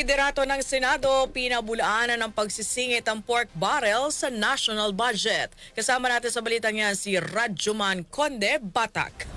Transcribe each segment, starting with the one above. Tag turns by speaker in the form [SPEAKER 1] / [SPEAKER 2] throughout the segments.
[SPEAKER 1] Liderato ng Senado, pinabulaanan ng pagsisingit ang pork barrel sa national budget. Kasama natin sa balitang yan si Radjuman Conde Batak.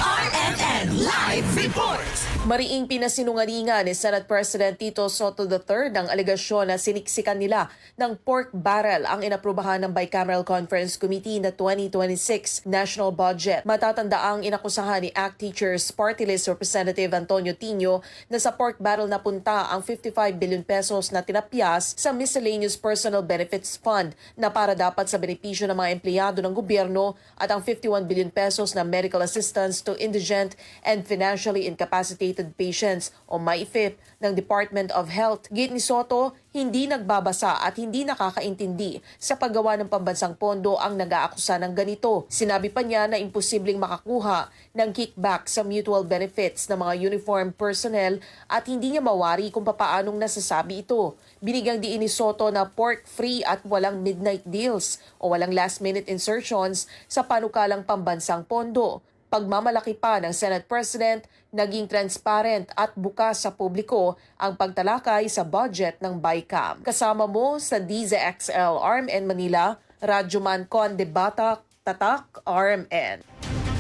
[SPEAKER 2] RMN Live Report!
[SPEAKER 3] Mariing pinasinungalingan ni Senate President Tito Soto III ang alegasyon na siniksikan nila ng pork barrel ang inaprubahan ng Bicameral Conference Committee na 2026 national budget. Matatandaang inakusahan ni ACT Teachers Party List Representative Antonio Tino na sa pork barrel napunta ang 55 billion pesos na tinapyas sa Miscellaneous Personal Benefits Fund na para dapat sa benepisyo ng mga empleyado ng gobyerno at ang 51 billion pesos na medical assistance to indigent and financially incapacitated patients o MAIFIP ng Department of Health. Git ni Soto, hindi nagbabasa at hindi nakakaintindi sa paggawa ng pambansang pondo ang nag-aakusa ng ganito. Sinabi pa niya na imposibleng makakuha ng kickback sa mutual benefits ng mga uniform personnel at hindi niya mawari kung papaanong nasasabi ito. Binigyang diin ni Soto na pork-free at walang midnight deals o walang last-minute insertions sa panukalang pambansang pondo. Pagmamalaki pa ng Senate President, naging transparent at bukas sa publiko ang pagtalakay sa budget ng BICAM. Kasama mo sa DZXL RMN Manila, Radjuman Conde Batak, Tatak RMN.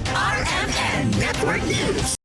[SPEAKER 2] RMN Network News!